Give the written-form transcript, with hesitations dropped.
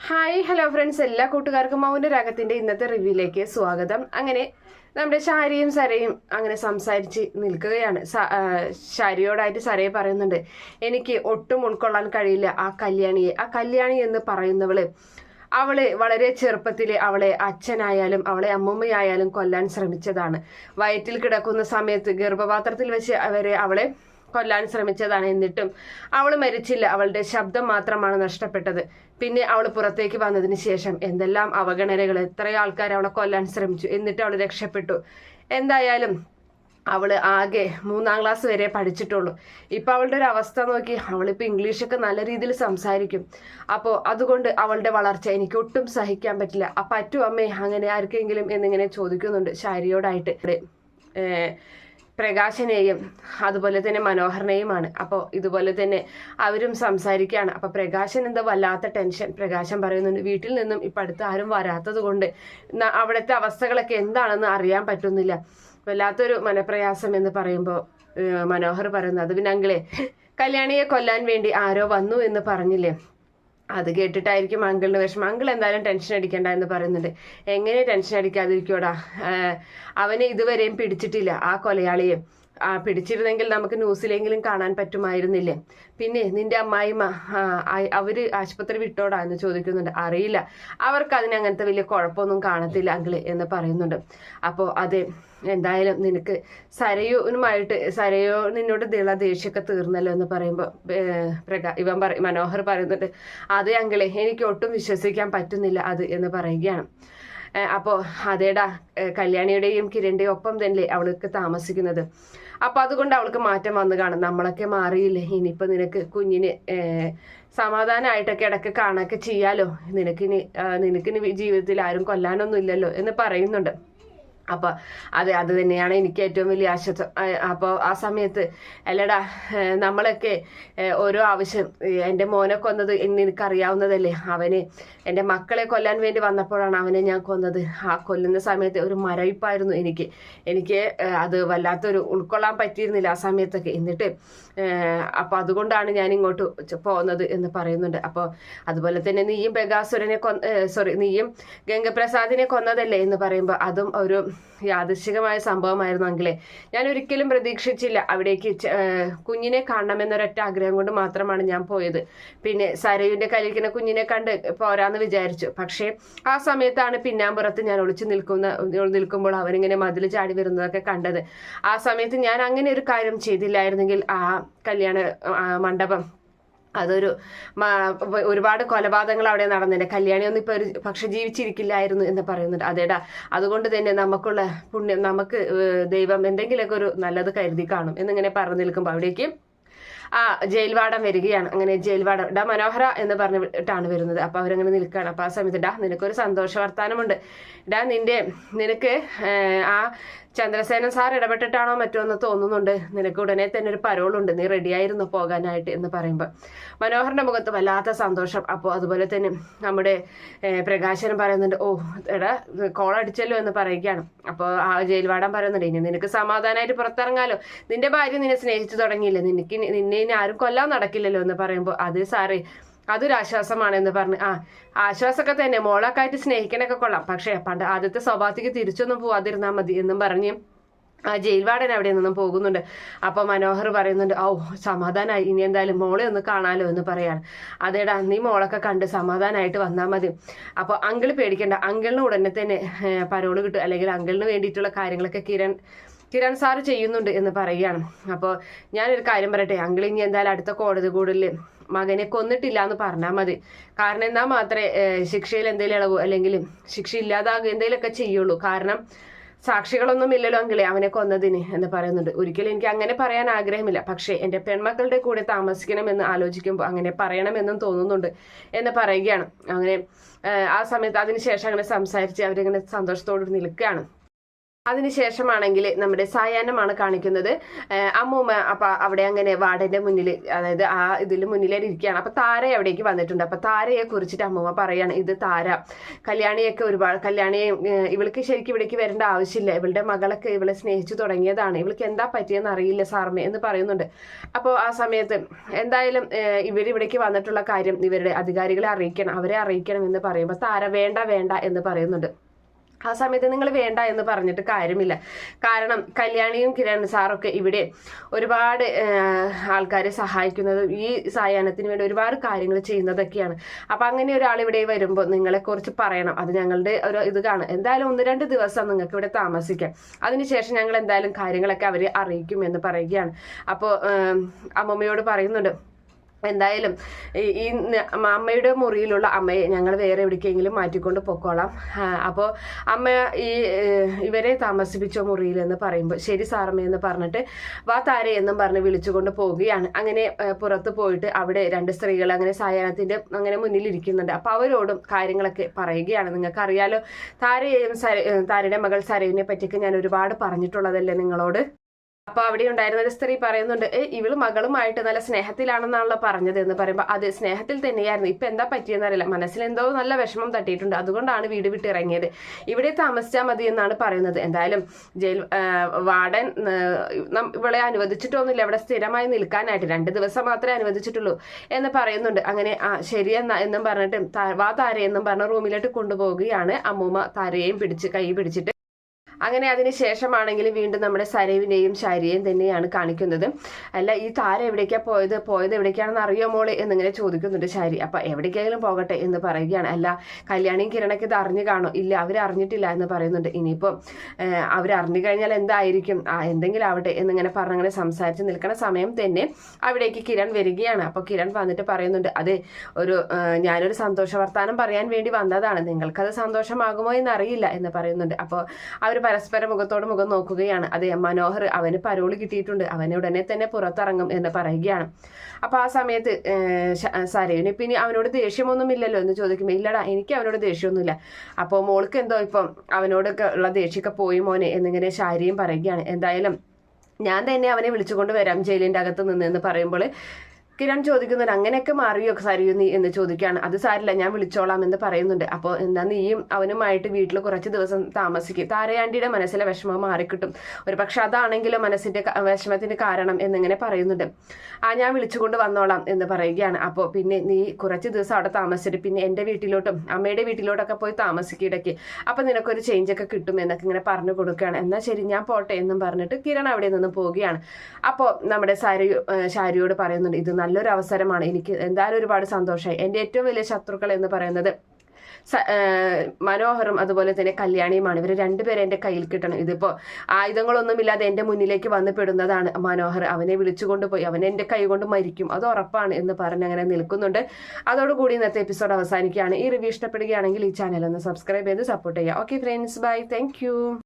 Hi hello friends, എല്ലാ കൂട്ടുകാർക്കും മൗനരാഗത്തിന്റെ ഇന്നത്തെ റിവ്യൂയിലേക്ക് സ്വാഗതം. അങ്ങനെ നമ്മുടെ ഷാരിയും സരയും അങ്ങനെ സംസാരിച്ച് നിൽക്കുകയാണ്. ഷാരിയോടായിട്ട് സരയെ പറയുന്നുണ്ട്, എനിക്ക് ഒട്ടും ഉൾക്കൊള്ളാൻ കഴിയില്ല ആ കല്യാണി എന്ന് പറയുന്നവള്. അവള് വളരെ ചെറുപ്പത്തില് അവളെ അച്ഛനായാലും അവളെ അമ്മൂമ്മയായാലും കൊല്ലാൻ ശ്രമിച്ചതാണ്. വയറ്റിൽ കിടക്കുന്ന സമയത്ത് ഗർഭപാത്രത്തിൽ വെച്ച് അവളെ കൊല്ലാൻ ശ്രമിച്ചതാണ്. എന്നിട്ടും അവൾ മരിച്ചില്ല. അവളുടെ ശബ്ദം മാത്രമാണ് നഷ്ടപ്പെട്ടത്. പിന്നെ അവൾ പുറത്തേക്ക് വന്നതിന് ശേഷം എന്തെല്ലാം അവഗണനകൾ, എത്ര ആൾക്കാർ അവളെ കൊല്ലാൻ ശ്രമിച്ചു, എന്നിട്ട് അവൾ രക്ഷപ്പെട്ടു. എന്തായാലും അവള് ആകെ 3ാം ക്ലാസ് വരെ പഠിച്ചിട്ടുള്ളൂ. ഇപ്പൊ അവളുടെ ഒരു അവസ്ഥ നോക്കി, അവളിപ്പോ ഇംഗ്ലീഷൊക്കെ നല്ല രീതിയിൽ സംസാരിക്കും. അപ്പോൾ അതുകൊണ്ട് അവളുടെ വളർച്ച എനിക്ക് ഒട്ടും സഹിക്കാൻ പറ്റില്ല. പറ്റൂ അമ്മേ അങ്ങനെ ആർക്കെങ്കിലും എന്നിങ്ങനെ ചോദിക്കുന്നുണ്ട് ഷാരിയോടായിട്ട്. പ്രകാശനെയും അതുപോലെ തന്നെ മനോഹരനെയുമാണ്. അപ്പോൾ ഇതുപോലെ തന്നെ അവരും സംസാരിക്കുകയാണ്. അപ്പോൾ പ്രകാശൻ എന്താ വല്ലാത്ത ടെൻഷൻ. പ്രകാശൻ പറയുന്നുണ്ട്, വീട്ടിൽ നിന്നും ഇപ്പം അടുത്ത് ആരും വരാത്തത് കൊണ്ട് അവിടുത്തെ അവസ്ഥകളൊക്കെ എന്താണെന്ന് അറിയാൻ പറ്റുന്നില്ല, വല്ലാത്തൊരു മനപ്രയാസം എന്ന് പറയുമ്പോൾ മനോഹർ പറയുന്നത്, അത് പിന്നെ അങ്കിളെ കല്യാണിയെ കൊല്ലാൻ വേണ്ടി ആരോ വന്നു എന്ന് പറഞ്ഞില്ലേ, അത് കേട്ടിട്ടായിരിക്കും അങ്കിളിന് വിഷമം. അങ്കിൾ എന്തായാലും ടെൻഷൻ അടിക്കണ്ട എന്ന് പറയുന്നുണ്ട്. എങ്ങനെ ടെൻഷൻ അടിക്കാതിരിക്കോടാ, അവനെ ഇതുവരെയും പിടിച്ചിട്ടില്ല ആ കൊലയാളിയെ. പിടിച്ചിരുന്നെങ്കിൽ നമുക്ക് ന്യൂസിലെങ്കിലും കാണാൻ പറ്റുമായിരുന്നില്ലേ. പിന്നെ നിന്റെ അമ്മായിമ്മ അവര് ആശുപത്രി വിട്ടോടാ എന്ന് ചോദിക്കുന്നുണ്ട്. അറിയില്ല, അവർക്ക് അതിനങ്ങനത്തെ വലിയ കുഴപ്പമൊന്നും കാണത്തില്ല അങ്കിള് എന്ന് പറയുന്നുണ്ട്. അപ്പോൾ അതെ, എന്തായാലും നിനക്ക് സരയോ നിന്നോട് ദേഷ്യമൊക്കെ തീർന്നല്ലോ എന്ന് പറയുമ്പോൾ മനോഹർ പറയുന്നുണ്ട്, അതെ അങ്കിളെ, എനിക്ക് ഒട്ടും വിശ്വസിക്കാൻ പറ്റുന്നില്ല അത് എന്ന് പറയുകയാണ്. അപ്പോൾ അതേടാ, കല്യാണിയുടെയും കിരണിന്റെയും ഒപ്പം തന്നെ അവൾക്ക് താമസിക്കുന്നത്. അപ്പൊ അതുകൊണ്ട് അവൾക്ക് മാറ്റം വന്നു കാണും. നമ്മളൊക്കെ മാറിയില്ലേ, ഇനിയിപ്പോ നിനക്ക് കുഞ്ഞിന് സമാധാനമായിട്ടൊക്കെ ഇടയ്ക്ക് കാണൊക്കെ ചെയ്യാലോ, നിനക്കിനി ജീവിതത്തിൽ ആരും കൊല്ലാനൊന്നും ഇല്ലല്ലോ എന്ന് പറയുന്നുണ്ട്. അപ്പോൾ അത് തന്നെയാണ് എനിക്ക് ഏറ്റവും വലിയ ആശ്വാസം. അപ്പോൾ ആ സമയത്ത് അല്ലടാ, നമ്മളൊക്കെ ഓരോ ആവശ്യം, എൻ്റെ മോനെ കൊന്നത് എനിക്കറിയാവുന്നതല്ലേ, അവന് എൻ്റെ മക്കളെ കൊല്ലാൻ വേണ്ടി വന്നപ്പോഴാണ് അവനെ ഞാൻ കൊന്നത്. ആ കൊല്ലുന്ന സമയത്ത് ഒരു മരവിപ്പായിരുന്നു എനിക്ക് അത് വല്ലാത്തൊരു ഉൾക്കൊള്ളാൻ പറ്റിയിരുന്നില്ല ആ സമയത്തൊക്കെ. എന്നിട്ട് അപ്പോൾ അതുകൊണ്ടാണ് ഞാൻ ഇങ്ങോട്ട് പോകുന്നത് എന്ന് പറയുന്നുണ്ട്. അപ്പോൾ അതുപോലെ തന്നെ നീയും ഗംഗപ്രസാദിനെ കൊന്നതല്ലേ എന്ന് പറയുമ്പോൾ അതും ഒരു യാദൃശികമായ സംഭവമായിരുന്നു അങ്കിളെ. ഞാൻ ഒരിക്കലും പ്രതീക്ഷിച്ചില്ല അവിടേക്ക് കുഞ്ഞിനെ കാണണമെന്നൊരൊറ്റ ആഗ്രഹം കൊണ്ട് മാത്രമാണ് ഞാൻ പോയത്. പിന്നെ സരയുവിന്റെ കലിക്കുന്ന കുഞ്ഞിനെ കണ്ട് പോരാന്ന് വിചാരിച്ചു. പക്ഷേ ആ സമയത്താണ് പിന്നാമ്പുറത്ത് ഞാൻ ഒളിച്ചു നിൽക്കുമ്പോൾ അവനിങ്ങനെ മതിൽ ചാടി വരുന്നതൊക്കെ കണ്ടത്. ആ സമയത്ത് ഞാൻ അങ്ങനെ ഒരു കാര്യം ചെയ്തില്ലായിരുന്നെങ്കിൽ ആ കല്യാണ മണ്ഡപം ഒരുപാട് കൊലപാതകങ്ങൾ അവിടെ നടന്നില്ല, കല്യാണിയൊന്നും ഇപ്പൊ പക്ഷെ ജീവിച്ചിരിക്കില്ലായിരുന്നു എന്ന് പറയുന്നുണ്ട്. അതേടാ, അതുകൊണ്ട് തന്നെ നമുക്കുള്ള പുണ്യം, നമുക്ക് ദൈവം എന്തെങ്കിലുമൊക്കെ ഒരു നല്ലത് കരുതി കാണും എന്നിങ്ങനെ പറഞ്ഞു നിൽക്കുമ്പോൾ അവിടേക്ക് ജയിൽവാടം വരികയാണ്. അങ്ങനെ ജയിൽവാടം മനോഹര എന്ന് പറഞ്ഞിട്ടാണ് വരുന്നത്. അപ്പൊ അവരങ്ങനെ നിൽക്കുകയാണ്. അപ്പൊ ആ സമയത്ത് നിനക്കൊരു സന്തോഷ വർത്താനമുണ്ട്. നിനക്ക് ആ ചന്ദ്രസേനൻ സാർ ഇടപെട്ടിട്ടാണോ മറ്റോ എന്ന് തോന്നുന്നുണ്ട്. നിനക്ക് ഉടനെ തന്നെ ഒരു പരോളുണ്ട്, നീ റെഡിയായിരുന്നു പോകാനായിട്ട് എന്ന് പറയുമ്പോൾ മനോഹറിന്റെ മുഖത്ത് വല്ലാത്ത സന്തോഷം. അപ്പോൾ അതുപോലെ തന്നെ നമ്മുടെ പ്രകാശനം പറയുന്നുണ്ട്, ഓ എടാ കോൾ അടിച്ചല്ലോ എന്ന് പറയുകയാണ്. അപ്പോൾ ആ ജയിൽവാടം പറയുന്നുണ്ട്, ഇനി നിനക്ക് സമാധാനമായിട്ട് പുറത്തിറങ്ങാലോ, നിന്റെ ഭാര്യ നിന്നെ സ്നേഹിച്ചു തുടങ്ങിയില്ലേ, നിന്നെ ഇനി ആരും കൊല്ലാൻ നടക്കില്ലല്ലോ എന്ന് പറയുമ്പോൾ അത് സാറേ അതൊരാശ്വാസമാണ് എന്ന് പറഞ്ഞ് ആശ്വാസമൊക്കെ തന്നെ, മോളൊക്കെ ആയിട്ട് സ്നേഹിക്കാനൊക്കെ കൊള്ളാം, പക്ഷേ പണ്ട് ആദ്യത്തെ സ്വഭാവത്തേക്ക് തിരിച്ചൊന്നും പോവാതിരുന്നാൽ മതി എന്നും പറഞ്ഞ് ആ ജയിൽവാടൻ അവിടെ നിന്നും പോകുന്നുണ്ട്. അപ്പോൾ മനോഹർ പറയുന്നുണ്ട്, ഓ സമാധാനമായി, ഇനി എന്തായാലും മോളെ ഒന്ന് കാണാലോ എന്ന് പറയാണ്. അതേടാ, നീ മോളൊക്കെ കണ്ട് സമാധാനമായിട്ട് വന്നാൽ മതി. അപ്പോൾ അങ്കിൾ പേടിക്കണ്ട, അങ്കിളിന് ഉടനെ തന്നെ പരോള് കിട്ടും, അല്ലെങ്കിൽ അങ്കിളിന് വേണ്ടിയിട്ടുള്ള കാര്യങ്ങളൊക്കെ കിരൺ സാറ് ചെയ്യുന്നുണ്ട് എന്ന് പറയുകയാണ്. അപ്പോൾ ഞാനൊരു കാര്യം പറയട്ടെ, അങ്കിൾ ഇനി എന്തായാലും അടുത്ത കോടതി കൂടലിൽ മകനെ കൊന്നിട്ടില്ല എന്ന് പറഞ്ഞാൽ മതി. കാരണം എന്നാൽ മാത്രമേ ശിക്ഷയിൽ എന്തെങ്കിലും ഇളവോ അല്ലെങ്കിൽ ശിക്ഷ ഇല്ലാതാകുക എന്തെങ്കിലുമൊക്കെ ചെയ്യുള്ളൂ. കാരണം സാക്ഷികളൊന്നും ഇല്ലല്ലോ അങ്കിളെ അവനെ കൊന്നതിന് എന്ന് പറയുന്നുണ്ട്. ഒരിക്കലും എനിക്ക് അങ്ങനെ പറയാൻ ആഗ്രഹമില്ല, പക്ഷേ എൻ്റെ പെൺമക്കളുടെ കൂടെ താമസിക്കണമെന്ന് ആലോചിക്കുമ്പോൾ അങ്ങനെ പറയണമെന്നും തോന്നുന്നുണ്ട് എന്ന് പറയുകയാണ്. അങ്ങനെ ആ സമയത്ത് അതിനുശേഷം അങ്ങനെ സംസാരിച്ച് അവരിങ്ങനെ സന്തോഷത്തോடு നിൽക്കുകയാണ്. അതിനുശേഷമാണെങ്കിൽ നമ്മുടെ സായാഹ്നമാണ് കാണിക്കുന്നത്. അമ്മൂമ്മ അപ്പൊ അവിടെ അങ്ങനെ വാർഡന്റെ മുന്നിൽ, അതായത് ആ ഇതിൽ മുന്നിലേ ഇരിക്കുകയാണ്. അപ്പൊ താര അവിടേക്ക് വന്നിട്ടുണ്ട്. അപ്പൊ താരയെ കുറിച്ചിട്ട് അമ്മൂമ്മ പറയാണ്, ഇത് താര കല്യാണിയൊക്കെ കല്യാണിയെ ഇവൾക്ക് ശരിക്കും ഇവിടേക്ക് വരേണ്ട ആവശ്യമില്ല, ഇവളുടെ മകളൊക്കെ ഇവളെ സ്നേഹിച്ചു തുടങ്ങിയതാണ്, ഇവൾക്ക് എന്താ പറ്റിയെന്ന് അറിയില്ല സാർമേ എന്ന് പറയുന്നുണ്ട്. അപ്പോൾ ആ സമയത്ത് എന്തായാലും ഇവരിവിടേക്ക് വന്നിട്ടുള്ള കാര്യം ഇവരുടെ അധികാരികളെ അറിയിക്കണം, അവരെ അറിയിക്കണം എന്ന് പറയുമ്പോൾ താര വേണ്ട വേണ്ട എന്ന് പറയുന്നുണ്ട്. ആ സമയത്ത് നിങ്ങൾ വേണ്ട എന്ന് പറഞ്ഞിട്ട് കാര്യമില്ല. കാരണം കല്യാണിയും കിരൺ സാറൊക്കെ ഇവിടെ ഒരുപാട് ആൾക്കാരെ സഹായിക്കുന്നത്, ഈ സായാഹ്നത്തിന് വേണ്ടി ഒരുപാട് കാര്യങ്ങൾ ചെയ്യുന്നതൊക്കെയാണ്. അപ്പൊ അങ്ങനെ ഒരാൾ ഇവിടെ വരുമ്പോൾ നിങ്ങളെ കുറിച്ച് പറയണം, അത് ഞങ്ങളുടെ ഒരു ഇത് കാണും. എന്തായാലും 1-2 ദിവസം നിങ്ങൾക്ക് ഇവിടെ താമസിക്കാം, അതിനുശേഷം ഞങ്ങൾ എന്തായാലും കാര്യങ്ങളൊക്കെ അവരെ അറിയിക്കും എന്ന് പറയുകയാണ്. അപ്പോൾ അമ്മമ്മയോട് പറയുന്നുണ്ട്, എന്തായാലും ഈ അമ്മയുടെ മുറിയിലുള്ള അമ്മയെ ഞങ്ങൾ വേറെ എവിടേക്കെങ്കിലും മാറ്റിക്കൊണ്ട് പൊക്കോളാം. അപ്പോൾ അമ്മ ഇവരെ താമസിപ്പിച്ച മുറിയിൽ എന്ന് പറയുമ്പോൾ ശരി സാറമ്മ എന്ന് പറഞ്ഞിട്ട് വാ താരെ എന്നും പറഞ്ഞ് വിളിച്ചുകൊണ്ട് പോവുകയാണ്. അങ്ങനെ പുറത്ത് പോയിട്ട് അവിടെ 2 സ്ത്രീകൾ അങ്ങനെ സായാഹ്നത്തിന്റെ അങ്ങനെ മുന്നിലിരിക്കുന്നുണ്ട്. അപ്പൊ അവരോടും കാര്യങ്ങളൊക്കെ പറയുകയാണ്. നിങ്ങൾക്ക് അറിയാലോ, താരയുടെ മകൾ സരയുവിനെ പറ്റിയൊക്കെ ഞാൻ ഒരുപാട് പറഞ്ഞിട്ടുള്ളതല്ലേ നിങ്ങളോട്. അപ്പൊ അവിടെ ഉണ്ടായിരുന്ന ഒരു സ്ത്രീ പറയുന്നുണ്ട്, ഇവള് മകളുമായിട്ട് നല്ല സ്നേഹത്തിലാണെന്നാണല്ലോ പറഞ്ഞത് എന്ന് പറയുമ്പോൾ അത് സ്നേഹത്തിൽ തന്നെയായിരുന്നു, ഇപ്പൊ എന്താ പറ്റിയെന്നറിയില്ല, മനസ്സിലെന്തോ നല്ല വിഷമം തട്ടിയിട്ടുണ്ട്, അതുകൊണ്ടാണ് വീട് വിട്ടിറങ്ങിയത്, ഇവിടെ താമസിച്ചാൽ മതി എന്നാണ് പറയുന്നത്. എന്തായാലും വാർഡൻ ഇവളെ അനുവദിച്ചിട്ടൊന്നുമില്ല ഇവിടെ സ്ഥിരമായി നിൽക്കാനായിട്ട്, 2 ദിവസം മാത്രമേ അനുവദിച്ചിട്ടുള്ളൂ എന്ന് പറയുന്നുണ്ട്. അങ്ങനെ ശരിയെന്നാ എന്നും പറഞ്ഞിട്ട് വാ താരയെന്നും പറഞ്ഞ റൂമിലോട്ട് കൊണ്ടുപോവുകയാണ്. അമ്മൂമ്മ താരയെയും കൈ പിടിച്ചിട്ട്. അങ്ങനെ അതിന് ശേഷമാണെങ്കിൽ വീണ്ടും നമ്മുടെ സരയുവിനെയും ശാരിയെയും തന്നെയാണ് കാണിക്കുന്നത്. അല്ല, ഈ താര എവിടേക്കാ പോയത് എവിടേക്കാണെന്ന് അറിയോ മോളെ എന്നിങ്ങനെ ചോദിക്കുന്നുണ്ട് ശാരി. അപ്പൊ എവിടേക്കെങ്കിലും പോകട്ടെ എന്ന് പറയുകയാണ്. അല്ല, കല്യാണിയും കിരണൊക്കെ ഇത് അറിഞ്ഞു കാണോ? ഇല്ല, അവരറിഞ്ഞിട്ടില്ല എന്ന് പറയുന്നുണ്ട്. ഇനിയിപ്പോൾ അവരറിഞ്ഞു കഴിഞ്ഞാൽ എന്തായിരിക്കും, എന്തെങ്കിലും ആവട്ടെ എന്നിങ്ങനെ പറഞ്ഞങ്ങനെ സംസാരിച്ച് നിൽക്കുന്ന സമയം തന്നെ അവിടേക്ക് കിരൺ വരികയാണ്. അപ്പൊ കിരൺ വന്നിട്ട് പറയുന്നുണ്ട്, അത് ഞാനൊരു സന്തോഷ വർത്താനം പറയാൻ വേണ്ടി വന്നതാണ്, നിങ്ങൾക്കത് സന്തോഷമാകുമോ എന്നറിയില്ല എന്ന് പറയുന്നുണ്ട്. അപ്പോൾ അവർ പരസ്പരം മുഖത്തോട് മുഖം നോക്കുകയാണ്. അതെ, മനോഹർ അവന് പരോള് കിട്ടിയിട്ടുണ്ട്, അവനെ ഉടനെ തന്നെ പുറത്തിറങ്ങും എന്ന് പറയുകയാണ്. അപ്പൊ ആ സമയത്ത് സരയുന് പിന്നെ അവനോട് ദേഷ്യമൊന്നും ഇല്ലല്ലോ എന്ന് ചോദിക്കുമ്പോൾ ഇല്ലടാ, എനിക്ക് അവനോട് ദേഷ്യമൊന്നുമില്ല. അപ്പോൾ മോൾക്ക് എന്തോ ഇപ്പം അവനോടൊക്കെ ഉള്ള ദേഷ്യമൊക്കെ പോയി മോനെ എന്നിങ്ങനെ ശാരിയും പറയുകയാണ്. എന്തായാലും ഞാൻ തന്നെ അവനെ വിളിച്ചുകൊണ്ട് വരാം ജയിലിന്റെ അകത്ത് നിന്ന് എന്ന് പറയുമ്പോൾ കിരൺ ചോദിക്കുന്നുണ്ട്, അങ്ങനെയൊക്കെ മാറിയോ സരയു നീ എന്ന് ചോദിക്കുകയാണ്. അത് സാരില്ല, ഞാൻ വിളിച്ചോളാം എന്ന് പറയുന്നുണ്ട്. അപ്പോൾ എന്താ നീയും അവനുമായിട്ട് വീട്ടിൽ കുറച്ച് ദിവസം താമസിക്കും, താരയാണ്ടിയുടെ മനസ്സിലെ വിഷമം മാറിക്കിട്ടും, ഒരു പക്ഷെ അതാണെങ്കിലും മനസ്സിന്റെ വിഷമത്തിന് കാരണം എന്നിങ്ങനെ പറയുന്നുണ്ട്. ഞാൻ വിളിച്ചുകൊണ്ട് വന്നോളാം എന്ന് പറയുകയാണ്. അപ്പോൾ പിന്നെ നീ കുറച്ച് ദിവസം അവിടെ താമസിച്ചിട്ട് പിന്നെ എൻ്റെ വീട്ടിലോട്ടും അമ്മയുടെ വീട്ടിലോട്ടൊക്കെ പോയി താമസിക്കിടയ്ക്ക്, അപ്പം നിനക്കൊരു ചേഞ്ചൊക്കെ കിട്ടും എന്നൊക്കെ ഇങ്ങനെ പറഞ്ഞു കൊടുക്കുകയാണ്. എന്നാൽ ശരി ഞാൻ പോട്ടെ എന്നും പറഞ്ഞിട്ട് കിരൺ അവിടെ നിന്ന് പോവുകയാണ്. അപ്പോൾ നമ്മുടെ ശാരിയോട് പറയുന്നുണ്ട്, ഇത് നല്ലൊരു അവസരമാണ്, എനിക്ക് എന്തായാലും ഒരുപാട് സന്തോഷമായി. എൻ്റെ ഏറ്റവും വലിയ ശത്രുക്കൾ എന്ന് പറയുന്നത് മനോഹറും അതുപോലെ തന്നെ കല്യാണിയുമാണ്, ഇവർ 2 പേരെ എൻ്റെ കയ്യിൽ കിട്ടണം. ഇതിപ്പോൾ ആയുധങ്ങളൊന്നുമില്ലാതെ എൻ്റെ മുന്നിലേക്ക് വന്ന് പെടുന്നതാണ് മനോഹർ, അവനെ വിളിച്ചുകൊണ്ടുപോയി അവൻ എൻ്റെ കൈ കൊണ്ട് മരിക്കും, അത് ഉറപ്പാണ് എന്ന് പറഞ്ഞ് അങ്ങനെ നിൽക്കുന്നുണ്ട്. അതോടുകൂടി ഇന്നത്തെ എപ്പിസോഡ് അവസാനിക്കുകയാണ്. ഈ റിവ്യൂ ഇഷ്ടപ്പെടുകയാണെങ്കിൽ ഈ ചാനൽ ഒന്ന് സബ്സ്ക്രൈബ് ചെയ്ത് സപ്പോർട്ട് ചെയ്യുക. Okay friends, by, thank